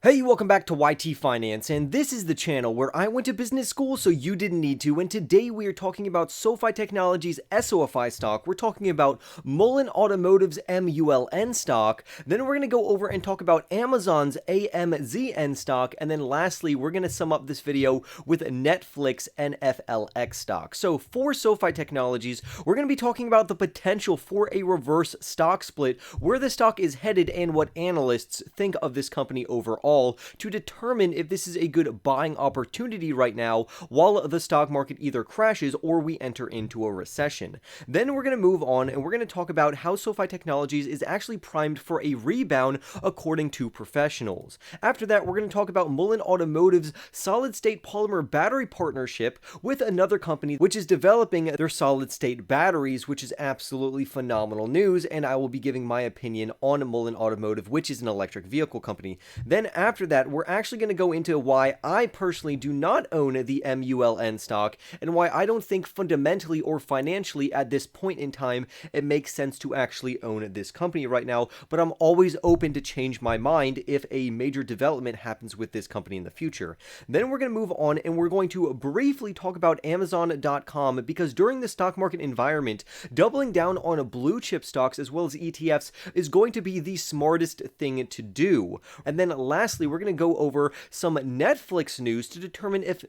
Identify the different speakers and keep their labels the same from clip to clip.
Speaker 1: Hey, welcome back to YT Finance, and this is the channel where I went to business school so you didn't need to, and today we are talking about Sofi Technologies' SOFI stock, we're talking about MULN Automotive's MULN stock, then we're going to go over and talk about Amazon's AMZN stock, and then lastly, we're going to sum up this video with Netflix NFLX stock. So for Sofi Technologies, we're going to be talking about the potential for a reverse stock split, where the stock is headed, and what analysts think of this company overall, to determine if this is a good buying opportunity right now while the stock market either crashes or we enter into a recession. Then we're going to move on and we're going to talk about how Sofi Technologies is actually primed for a rebound according to professionals. After that, we're going to talk about MULN Automotive's solid-state polymer battery partnership with another company which is developing their solid-state batteries, which is absolutely phenomenal news, and I will be giving my opinion on MULN Automotive, which is an electric vehicle company. Then after that, we're actually going to go into why I personally do not own the MULN stock and why I don't think fundamentally or financially at this point in time it makes sense to actually own this company right now, but I'm always open to change my mind if a major development happens with this company in the future. Then we're going to move on and we're going to briefly talk about Amazon.com, because during the stock market environment, doubling down on blue chip stocks as well as ETFs is going to be the smartest thing to do. And then lastly, we're going to go over some Netflix news to determine if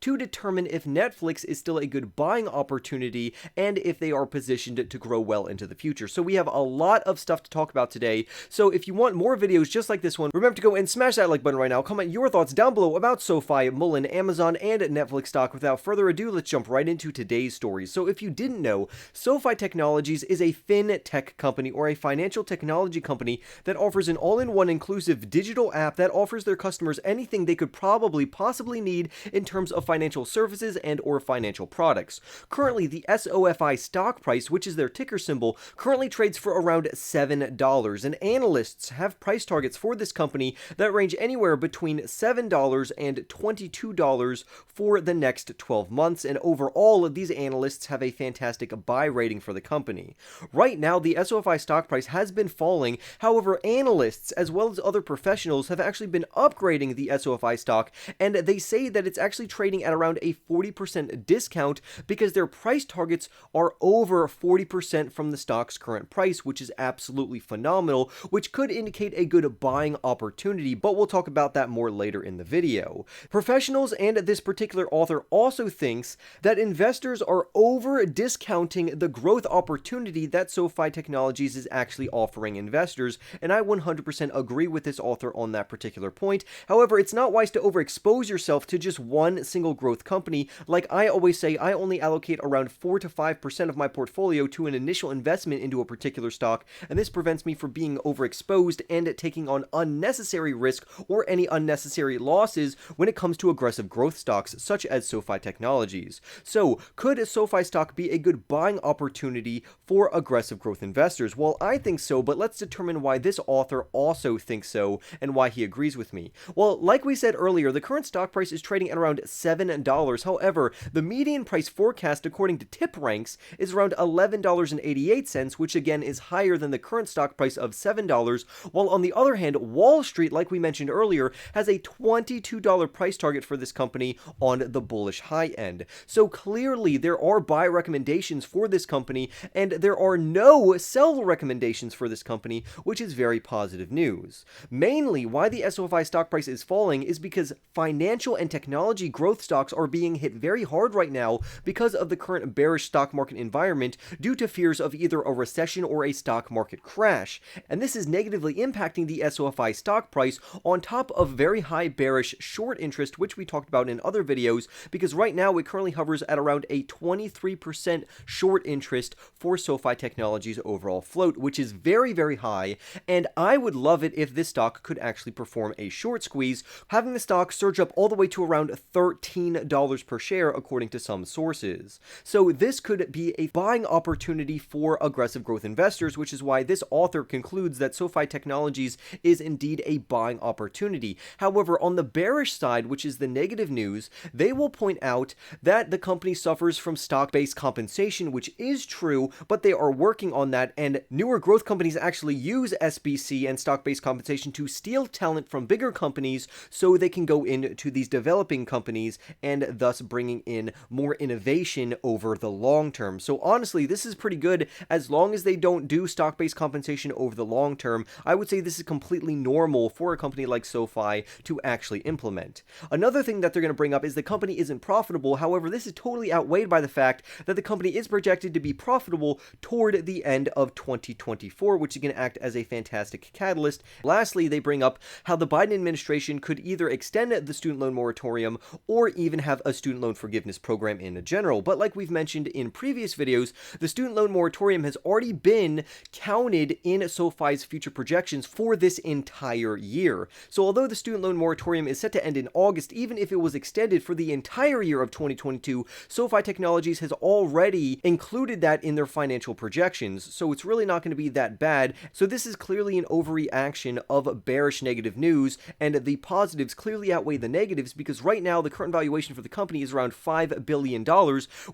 Speaker 1: Netflix is still a good buying opportunity and if they are positioned to grow well into the future. So we have a lot of stuff to talk about today. So if you want more videos just like this one, remember to go and smash that like button right now. Comment your thoughts down below about Sofi, MULN, Amazon, and Netflix stock. Without further ado, let's jump right into today's story. So if you didn't know, Sofi Technologies is a fintech company or a financial technology company that offers an all-in-one inclusive digital app that offers their customers anything they could possibly need in terms of financial services and or financial products. Currently, the SOFI stock price, which is their ticker symbol, currently trades for around $7, and analysts have price targets for this company that range anywhere between $7 and $22 for the next 12 months, and overall, these analysts have a fantastic buy rating for the company. Right now, the SOFI stock price has been falling. However, analysts as well as other professionals have actually been upgrading the SOFI stock, and they say that it's actually trading at around a 40% discount because their price targets are over 40% from the stock's current price, which is absolutely phenomenal, which could indicate a good buying opportunity, but we'll talk about that more later in the video. Professionals and this particular author also thinks that investors are over discounting the growth opportunity that Sofi Technologies is actually offering investors, and I 100% agree with this author on that particular point. However, it's not wise to overexpose yourself to just one single growth company. Like I always say, I only allocate around 4 to 5% of my portfolio to an initial investment into a particular stock, and this prevents me from being overexposed and taking on unnecessary risk or any unnecessary losses when it comes to aggressive growth stocks such as Sofi Technologies. So, could Sofi stock be a good buying opportunity for aggressive growth investors? Well, I think so, but let's determine why this author also thinks so and why he agrees with me. Well, like we said earlier, the current stock price is trading at around $7. However, the median price forecast according to TipRanks is around $11.88, which again is higher than the current stock price of $7, while on the other hand, Wall Street, like we mentioned earlier, has a $22 price target for this company on the bullish high end. So clearly there are buy recommendations for this company and there are no sell recommendations for this company, which is very positive news. Mainly why the SOFI stock price is falling is because financial and technology growth stocks are being hit very hard right now because of the current bearish stock market environment due to fears of either a recession or a stock market crash. And this is negatively impacting the SOFI stock price on top of very high bearish short interest, which we talked about in other videos, because right now it currently hovers at around a 23% short interest for Sofi Technologies' overall float, which is very, very high. And I would love it if this stock could actually perform a short squeeze, having the stock surge up all the way to around $13 $13 per share according to some sources. So this could be a buying opportunity for aggressive growth investors, which is why this author concludes that SoFi Technologies is indeed a buying opportunity. However, on the bearish side, which is the negative news, they will point out that the company suffers from stock-based compensation, which is true, but they are working on that, and newer growth companies actually use SBC and stock-based compensation to steal talent from bigger companies so they can go into these developing companies and thus bringing in more innovation over the long term. So honestly, this is pretty good as long as they don't do stock-based compensation over the long term. I would say this is completely normal for a company like SoFi to actually implement. Another thing that they're going to bring up is the company isn't profitable. However, this is totally outweighed by the fact that the company is projected to be profitable toward the end of 2024, which is going to act as a fantastic catalyst. Lastly, they bring up how the Biden administration could either extend the student loan moratorium or even have a student loan forgiveness program in general. But like we've mentioned in previous videos, the student loan moratorium has already been counted in SoFi's future projections for this entire year. So although the student loan moratorium is set to end in August, even if it was extended for the entire year of 2022, SoFi Technologies has already included that in their financial projections, so it's really not going to be that bad. So this is clearly an overreaction of bearish negative news, and the positives clearly outweigh the negatives because right now the current valuation for the company is around $5 billion,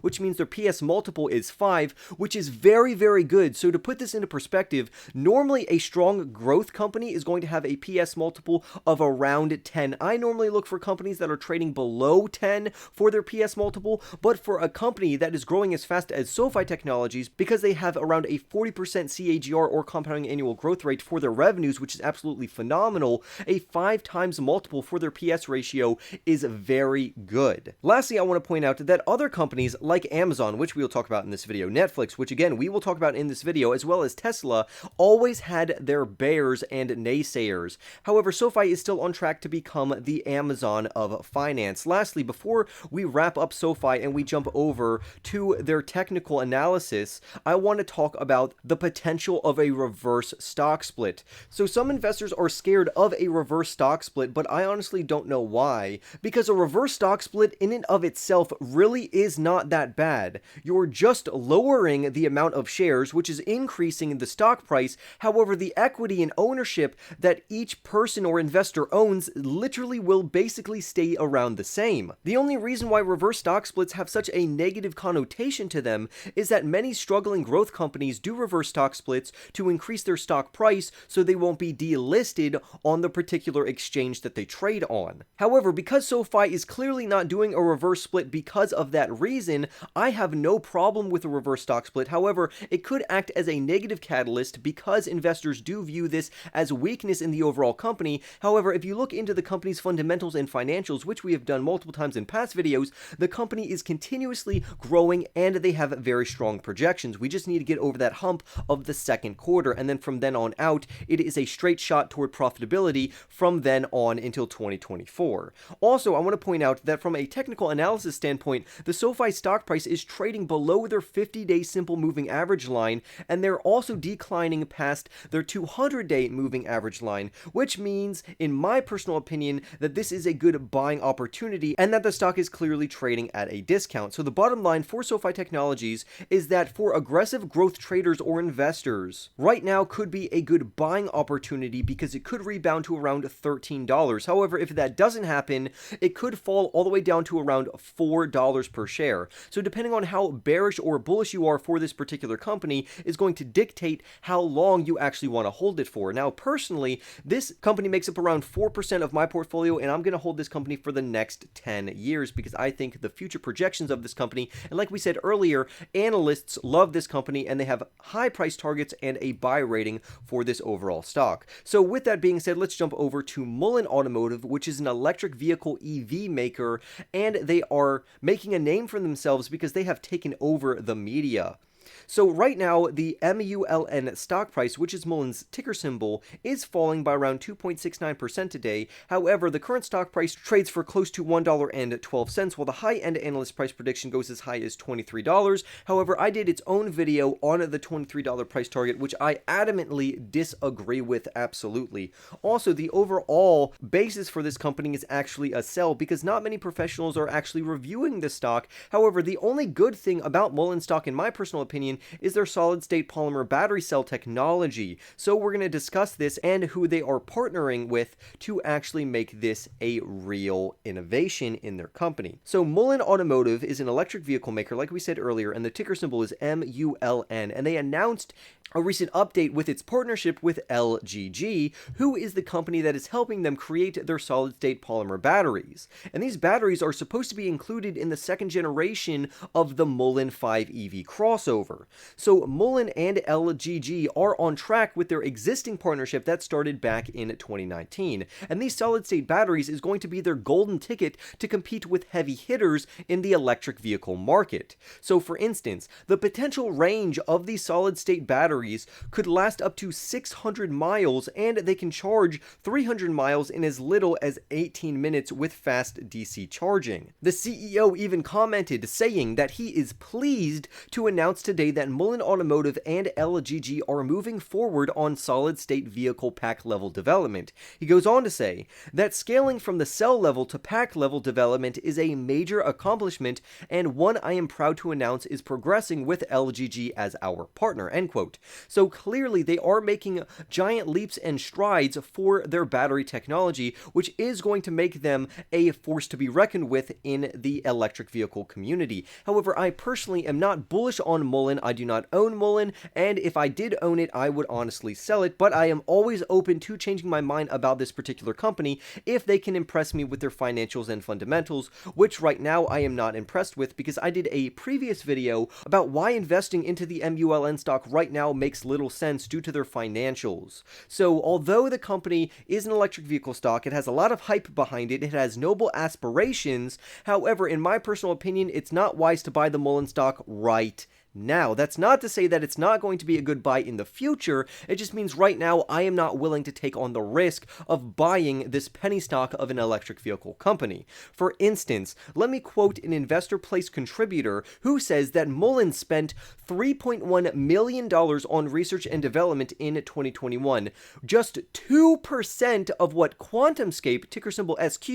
Speaker 1: which means their PS multiple is 5, which is very, very good. So to put this into perspective, normally a strong growth company is going to have a PS multiple of around 10. I normally look for companies that are trading below 10 for their PS multiple, but for a company that is growing as fast as SoFi Technologies, because they have around a 40% CAGR or compounding annual growth rate for their revenues, which is absolutely phenomenal, a 5 times multiple for their PS ratio is very good. Lastly, I want to point out that other companies like Amazon, which we will talk about in this video, Netflix, which again we will talk about in this video, as well as Tesla, always had their bears and naysayers. However, SoFi is still on track to become the Amazon of finance. Lastly, before we wrap up SoFi and we jump over to their technical analysis, I want to talk about the potential of a reverse stock split. So some investors are scared of a reverse stock split, but I honestly don't know why, because a reverse stock split in and of itself really is not that bad. You're just lowering the amount of shares, which is increasing the stock price. However, the equity and ownership that each person or investor owns literally will basically stay around the same. The only reason why reverse stock splits have such a negative connotation to them is that many struggling growth companies do reverse stock splits to increase their stock price so they won't be delisted on the particular exchange that they trade on. However, because SoFi is clearly not doing a reverse split because of that reason, I have no problem with a reverse stock split. However, it could act as a negative catalyst because investors do view this as weakness in the overall company. However, if you look into the company's fundamentals and financials, which we have done multiple times in past videos, the company is continuously growing and they have very strong projections. We just need to get over that hump of the second quarter, and then from then on out, it is a straight shot toward profitability from then on until 2024. Also, I want to point out that from a technical analysis standpoint, the SoFi stock price is trading below their 50-day simple moving average line, and they're also declining past their 200-day moving average line, which means, in my personal opinion, that this is a good buying opportunity and that the stock is clearly trading at a discount. So the bottom line for SoFi Technologies is that for aggressive growth traders or investors, right now could be a good buying opportunity because it could rebound to around $13. However, if that doesn't happen, it could fall all the way down to around $4 per share. So depending on how bearish or bullish you are for this particular company is going to dictate how long you actually want to hold it for. Now, personally, this company makes up around 4% of my portfolio, and I'm going to hold this company for the next 10 years because I think the future projections of this company, and like we said earlier, analysts love this company and they have high price targets and a buy rating for this overall stock. So with that being said, let's jump over to MULN Automotive, which is an electric vehicle EV maker, and they are making a name for themselves because they have taken over the media. So right now, the MULN stock price, which is MULN's ticker symbol, is falling by around 2.69% today. However, the current stock price trades for close to $1.12, while the high-end analyst price prediction goes as high as $23. However, I did its own video on the $23 price target, which I adamantly disagree with absolutely. Also, the overall basis for this company is actually a sell because not many professionals are actually reviewing this stock. However, the only good thing about MULN stock, in my personal opinion, is their solid-state polymer battery cell technology. So we're going to discuss this and who they are partnering with to actually make this a real innovation in their company. So MULN Automotive is an electric vehicle maker, like we said earlier, and the ticker symbol is MULN, and they announced a recent update with its partnership with LGG, who is the company that is helping them create their solid-state polymer batteries. And these batteries are supposed to be included in the second generation of the MULN 5 EV crossover. So MULN and LGG are on track with their existing partnership that started back in 2019. And these solid-state batteries is going to be their golden ticket to compete with heavy hitters in the electric vehicle market. So for instance, the potential range of these solid-state batteries could last up to 600 miles, and they can charge 300 miles in as little as 18 minutes with fast DC charging. The CEO even commented, saying that he is pleased to announce today that MULN Automotive and LGG are moving forward on solid-state vehicle pack level development. He goes on to say that scaling from the cell level to pack level development is a major accomplishment and one I am proud to announce is progressing with LGG as our partner, end quote. So clearly they are making giant leaps and strides for their battery technology, which is going to make them a force to be reckoned with in the electric vehicle community. However, I personally am not bullish on MULN. I do not own MULN, and if I did own it, I would honestly sell it, but I am always open to changing my mind about this particular company if they can impress me with their financials and fundamentals, which right now I am not impressed with because I did a previous video about why investing into the MULN stock right now makes little sense due to their financials. So although the company is an electric vehicle stock, it has a lot of hype behind it, it has noble aspirations. However, in my personal opinion, it's not wise to buy the MULN stock right now. That's not to say that it's not going to be a good buy in the future, it just means right now I am not willing to take on the risk of buying this penny stock of an electric vehicle company. For instance, let me quote an Investor Place contributor who says that MULN spent $3.1 million on research and development in 2021, just 2% of what QuantumScape, ticker symbol SQ,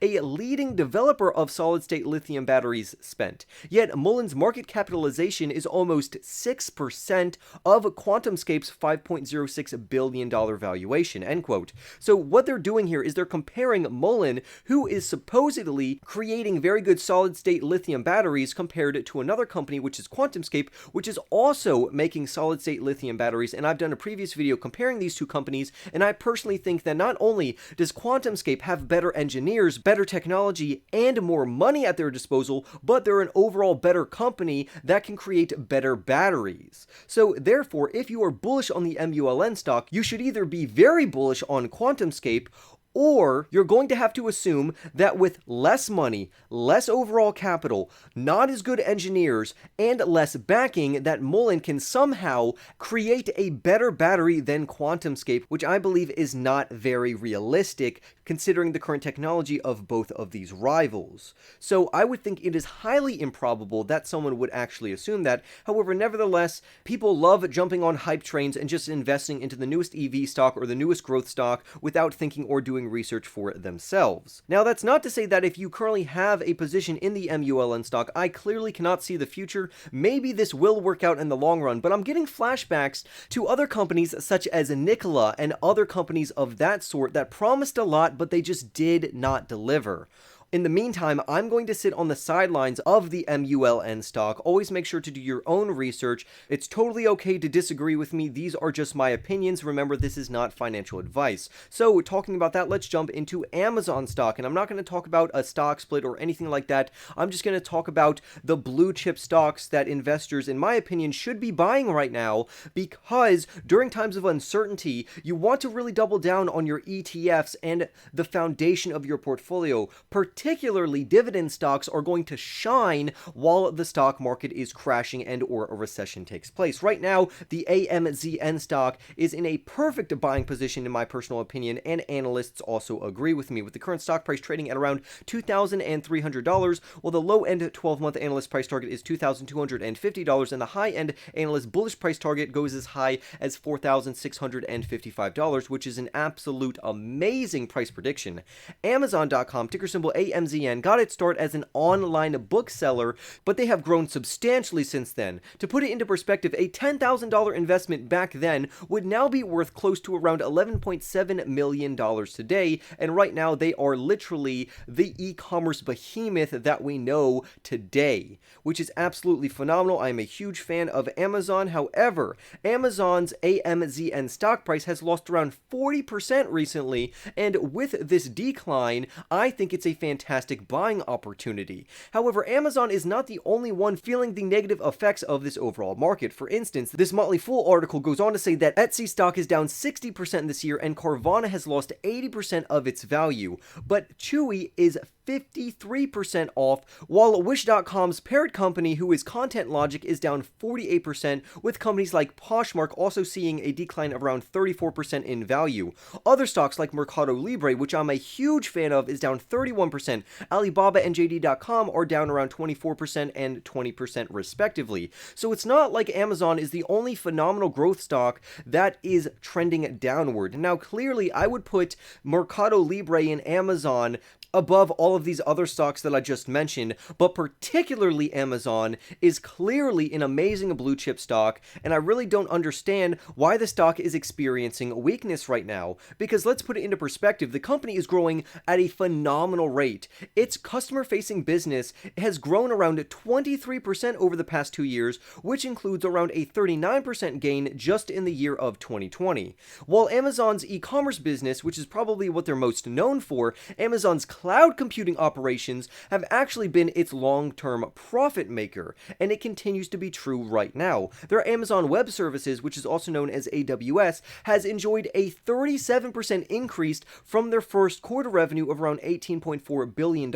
Speaker 1: a leading developer of solid-state lithium batteries, spent. Yet MULN's market capitalization is almost 6% of QuantumScape's $5.06 billion valuation, end quote. So what they're doing here is they're comparing MULN, who is supposedly creating very good solid-state lithium batteries, compared to another company, which is QuantumScape, which is also making solid-state lithium batteries, and I've done a previous video comparing these two companies, and I personally think that not only does QuantumScape have better engineers, better technology, and more money at their disposal, but they're an overall better company that can create better batteries. So therefore, if you are bullish on the MULN stock, you should either be very bullish on QuantumScape, or you're going to have to assume that with less money, less overall capital, not as good engineers, and less backing, that MULN can somehow create a better battery than QuantumScape, which I believe is not very realistic considering the current technology of both of these rivals. So I would think it is highly improbable that someone would actually assume that. However, nevertheless, people love jumping on hype trains and just investing into the newest EV stock or the newest growth stock without thinking or doing research for themselves. Now, that's not to say that if you currently have a position in the MULN stock, I clearly cannot see the future. Maybe this will work out in the long run, but I'm getting flashbacks to other companies such as Nikola and other companies of that sort that promised a lot, but they just did not deliver. In the meantime, I'm going to sit on the sidelines of the MULN stock. Always make sure to do your own research. It's totally okay to disagree with me. These are just my opinions. Remember, this is not financial advice. So, talking about that, let's jump into Amazon stock. And I'm not going to talk about a stock split or anything like that. I'm just going to talk about the blue chip stocks that investors, in my opinion, should be buying right now, because during times of uncertainty, you want to really double down on your ETFs and the foundation of your portfolio, particularly particularly dividend stocks are going to shine while the stock market is crashing and or a recession takes place. Right now, the AMZN stock is in a perfect buying position in my personal opinion, and analysts also agree with me, with the current stock price trading at around $2,300, while the low-end 12-month analyst price target is $2,250, and the high-end analyst bullish price target goes as high as $4,655, which is an absolute amazing price prediction. Amazon.com, ticker symbol AMZN, got its start as an online bookseller, but they have grown substantially since then. To put it into perspective, a $10,000 investment back then would now be worth close to around $11.7 million today, and right now they are literally the e-commerce behemoth that we know today, which is absolutely phenomenal. I am a huge fan of Amazon. However, Amazon's AMZN stock price has lost around 40% recently, and with this decline, I think it's a fantastic buying opportunity. However, Amazon is not the only one feeling the negative effects of this overall market. For instance, this Motley Fool article goes on to say that Etsy stock is down 60% this year, and Carvana has lost 80% of its value, but Chewy is 53% off, while Wish.com's parent company, who is Content Logic, is down 48%, with companies like Poshmark also seeing a decline of around 34% in value. Other stocks like Mercado Libre, which I'm a huge fan of, is down 31%. Alibaba and JD.com are down around 24% and 20% respectively. So it's not like Amazon is the only phenomenal growth stock that is trending downward. Now, clearly, I would put Mercado Libre and Amazon above all of these other stocks that I just mentioned, but particularly Amazon is clearly an amazing blue chip stock, and I really don't understand why the stock is experiencing weakness right now, because let's put it into perspective, the company is growing at a phenomenal rate. Its customer-facing business has grown around 23% over the past 2 years, which includes around a 39% gain just in the year of 2020. While Amazon's e-commerce business, which is probably what they're most known for, Amazon's cloud computing operations have actually been its long-term profit maker, and it continues to be true right now. Their Amazon Web Services, which is also known as AWS, has enjoyed a 37% increase from their first quarter revenue of around $18.4 billion,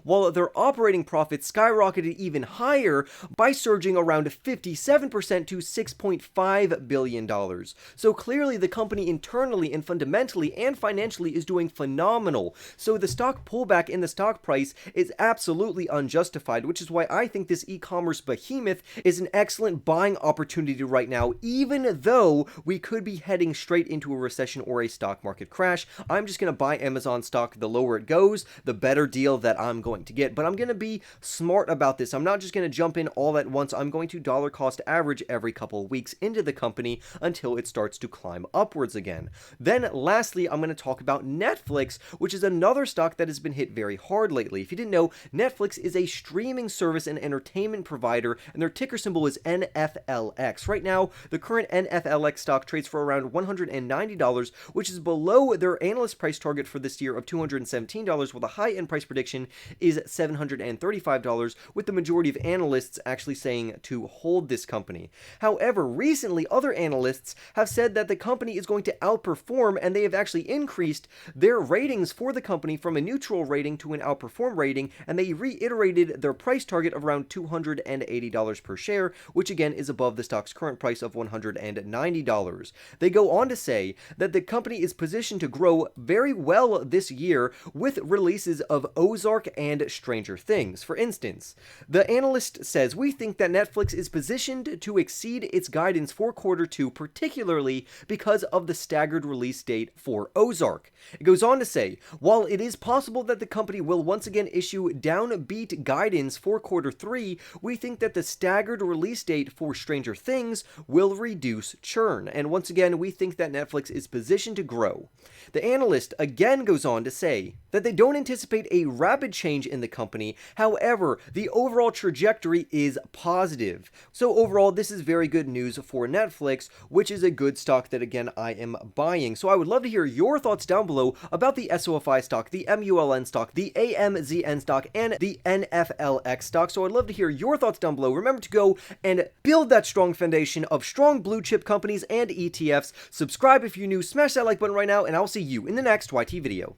Speaker 1: while their operating profits skyrocketed even higher by surging around 57% to $6.5 billion. So clearly the company internally and fundamentally and financially is doing phenomenal. So the stock pullback in the stock price is absolutely unjustified, which is why I think this e-commerce behemoth is an excellent buying opportunity right now, even though we could be heading straight into a recession or a stock market crash. I'm just going to buy Amazon stock. The lower it goes, the better deal that I'm going to get, but I'm going to be smart about this. I'm not just going to jump in all at once. I'm going to dollar cost average every couple of weeks into the company until it starts to climb upwards again. Then lastly, I'm going to talk about Netflix, which is another stock that has been hit very hard lately. If you didn't know, Netflix is a streaming service and entertainment provider, and their ticker symbol is NFLX. Right now, the current NFLX stock trades for around $190, which is below their analyst price target for this year of $217, while the high-end price prediction is $735, with the majority of analysts actually saying to hold this company. However, recently, other analysts have said that the company is going to outperform, and they have actually increased their ratings for the company from a neutral rating to an outperform rating, and they reiterated their price target of around $280 per share, which again is above the stock's current price of $190. They go on to say that the company is positioned to grow very well this year with releases of Ozark and Stranger Things. For instance, the analyst says, "We think that Netflix is positioned to exceed its guidance for quarter two, particularly because of the staggered release date for Ozark." It goes on to say, "While it is possible that the company will once again issue downbeat guidance for quarter three, we think that the staggered release date for Stranger Things will reduce churn. And once again, we think that Netflix is positioned to grow." The analyst again goes on to say that they don't anticipate a rapid change in the company. However, the overall trajectory is positive. So overall, this is very good news for Netflix, which is a good stock that, again, I am buying. So I would love to hear your thoughts down below about the SOFI stock, the MULN stock, the AMZN stock, and the NFLX stock. So I'd love to hear your thoughts down below. Remember to go and build that strong foundation of strong blue chip companies and ETFs. Subscribe if you're new, smash that like button right now, and I'll see you in the next YT video.